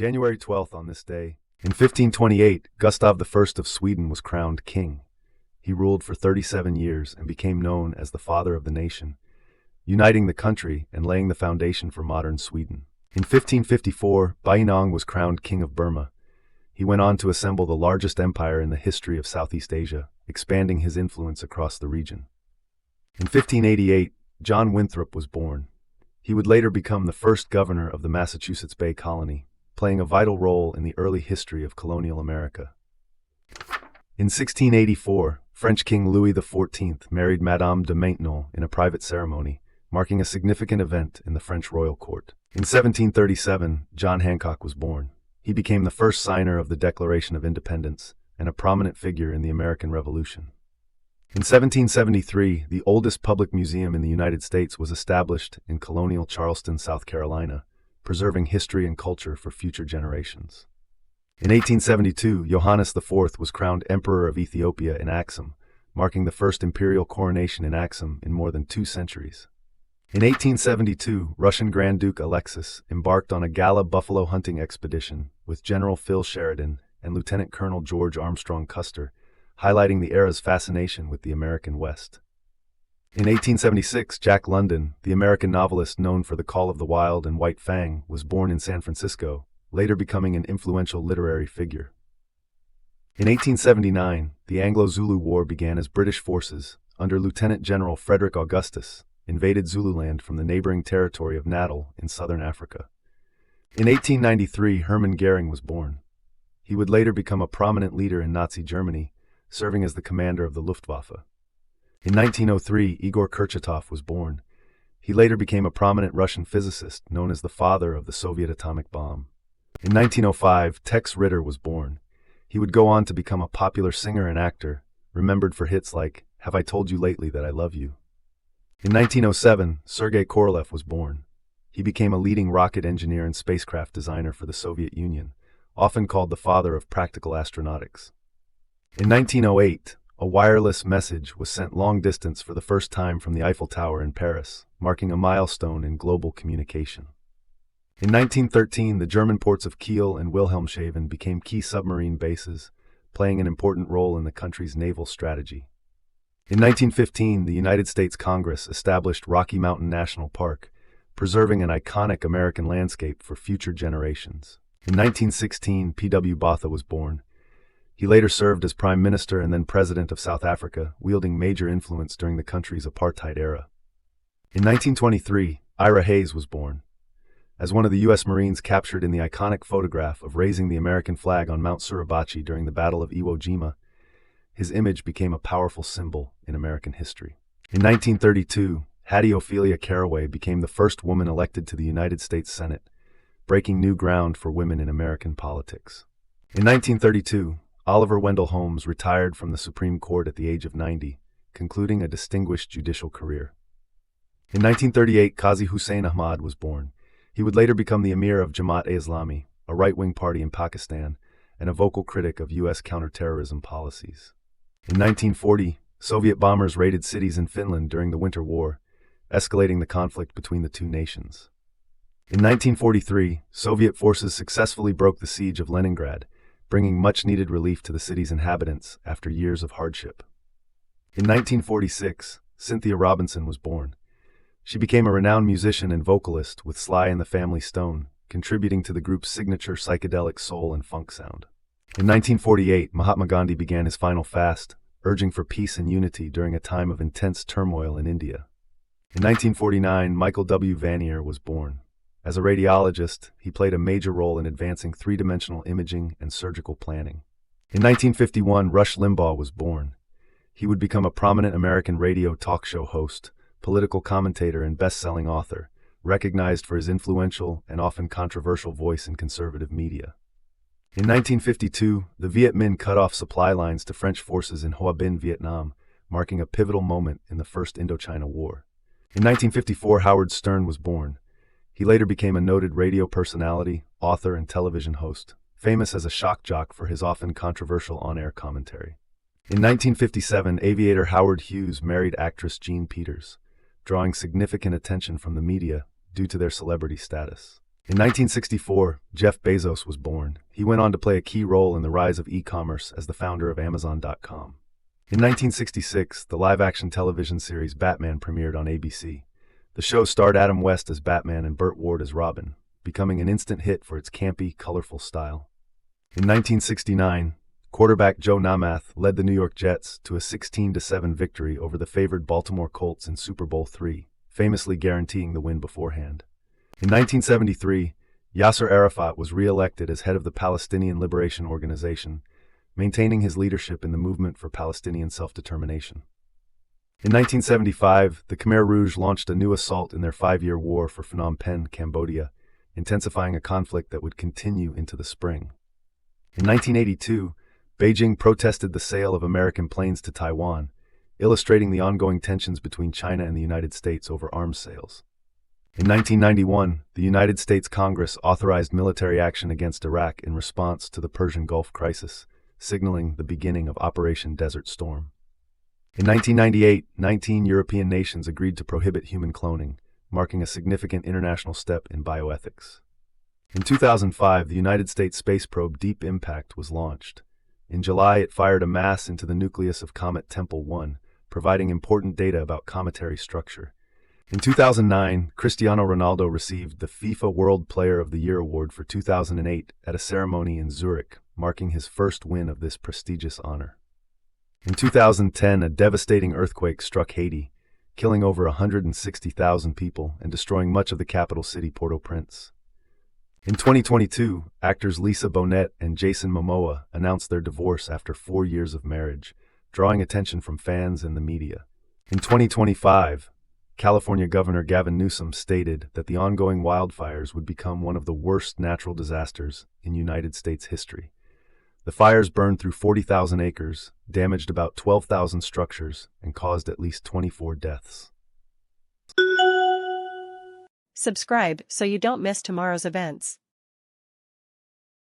January 12th on this day. In 1528, Gustav I of Sweden was crowned king. He ruled for 37 years and became known as the father of the nation, uniting the country and laying the foundation for modern Sweden. In 1554, Bayinnaung was crowned king of Burma. He went on to assemble the largest empire in the history of Southeast Asia, expanding his influence across the region. In 1588, John Winthrop was born. He would later become the first governor of the Massachusetts Bay Colony, playing a vital role in the early history of colonial America. In 1684, French King Louis XIV married Madame de Maintenon in a private ceremony, marking a significant event in the French royal court. In 1737, John Hancock was born. He became the first signer of the Declaration of Independence and a prominent figure in the American Revolution. In 1773, the oldest public museum in the United States was established in colonial Charleston, South Carolina, preserving history and culture for future generations. In 1872, Yohannes IV was crowned Emperor of Ethiopia in Axum, marking the first imperial coronation in Axum in more than 2 centuries. In 1872, Russian Grand Duke Alexis embarked on a gala buffalo hunting expedition with General Phil Sheridan and Lieutenant Colonel George Armstrong Custer, highlighting the era's fascination with the American West. In 1876, Jack London, the American novelist known for The Call of the Wild and White Fang, was born in San Francisco, later becoming an influential literary figure. In 1879, the Anglo-Zulu War began as British forces, under Lieutenant General Frederick Augustus, invaded Zululand from the neighboring territory of Natal in southern Africa. In 1893, Hermann Goering was born. He would later become a prominent leader in Nazi Germany, serving as the commander of the Luftwaffe. In 1903, Igor Kurchatov was born. He later became a prominent Russian physicist known as the father of the Soviet atomic bomb. In 1905, Tex Ritter was born. He would go on to become a popular singer and actor, remembered for hits like Have I Told You Lately That I Love You? In 1907, Sergei Korolev was born. He became a leading rocket engineer and spacecraft designer for the Soviet Union, often called the father of practical astronautics. In 1908, a wireless message was sent long distance for the first time from the Eiffel Tower in Paris, marking a milestone in global communication. In 1913, the German ports of Kiel and Wilhelmshaven became key submarine bases, playing an important role in the country's naval strategy. In 1915, the United States Congress established Rocky Mountain National Park, preserving an iconic American landscape for future generations. In 1916, P.W. Botha was born. He later served as Prime Minister and then President of South Africa, wielding major influence during the country's apartheid era. In 1923, Ira Hayes was born. As one of the U.S. Marines captured in the iconic photograph of raising the American flag on Mount Suribachi during the Battle of Iwo Jima, his image became a powerful symbol in American history. In 1932, Hattie Ophelia Caraway became the first woman elected to the United States Senate, breaking new ground for women in American politics. In 1932, Oliver Wendell Holmes retired from the Supreme Court at the age of 90, concluding a distinguished judicial career. In 1938, Qazi Hussain Ahmad was born. He would later become the Emir of Jamaat-e-Islami, a right-wing party in Pakistan, and a vocal critic of U.S. counterterrorism policies. In 1940, Soviet bombers raided cities in Finland during the Winter War, escalating the conflict between the two nations. In 1943, Soviet forces successfully broke the siege of Leningrad, bringing much-needed relief to the city's inhabitants after years of hardship. In 1946, Cynthia Robinson was born. She became a renowned musician and vocalist with Sly and the Family Stone, contributing to the group's signature psychedelic soul and funk sound. In 1948, Mahatma Gandhi began his final fast, urging for peace and unity during a time of intense turmoil in India. In 1949, Michael W. Vanier was born. As a radiologist, he played a major role in advancing three-dimensional imaging and surgical planning. In 1951, Rush Limbaugh was born. He would become a prominent American radio talk show host, political commentator, and best-selling author, recognized for his influential and often controversial voice in conservative media. In 1952, the Viet Minh cut off supply lines to French forces in Hoa Binh, Vietnam, marking a pivotal moment in the First Indochina War. In 1954, Howard Stern was born. He later became a noted radio personality, author, and television host, famous as a shock jock for his often controversial on-air commentary. In 1957, aviator Howard Hughes married actress Jean Peters, drawing significant attention from the media due to their celebrity status. In 1964, Jeff Bezos was born. He went on to play a key role in the rise of e-commerce as the founder of Amazon.com. In 1966, the live-action television series Batman premiered on ABC. The show starred Adam West as Batman and Burt as Robin, becoming an instant hit for its campy, colorful style. In 1969, quarterback Joe Namath led the New York Jets to a 16-7 victory over the favored Baltimore Colts in Super Bowl III, famously guaranteeing the win beforehand. In 1973, Yasser Arafat was re-elected as head of the Palestinian Liberation Organization, maintaining his leadership in the movement for Palestinian self-determination. In 1975, the Khmer Rouge launched a new assault in their 5-year war for Phnom Penh, Cambodia, intensifying a conflict that would continue into the spring. In 1982, Beijing protested the sale of American planes to Taiwan, illustrating the ongoing tensions between China and the United States over arms sales. In 1991, the United States Congress authorized military action against Iraq in response to the Persian Gulf crisis, signaling the beginning of Operation Desert Storm. In 1998, 19 European nations agreed to prohibit human cloning, marking a significant international step in bioethics. In 2005, the United States space probe Deep Impact was launched. In July, it fired a mass into the nucleus of Comet Tempel 1, providing important data about cometary structure. In 2009, Cristiano Ronaldo received the FIFA World Player of the Year award for 2008 at a ceremony in Zurich, marking his first win of this prestigious honor. In 2010, a devastating earthquake struck Haiti, killing over 160,000 people and destroying much of the capital city, Port-au-Prince. In 2022, actors Lisa Bonet and Jason Momoa announced their divorce after 4 years of marriage, drawing attention from fans and the media. In 2025, California Governor Gavin Newsom stated that the ongoing wildfires would become one of the worst natural disasters in United States history. The fires burned through 40,000 acres, damaged about 12,000 structures, and caused at least 24 deaths. Subscribe so you don't miss tomorrow's events.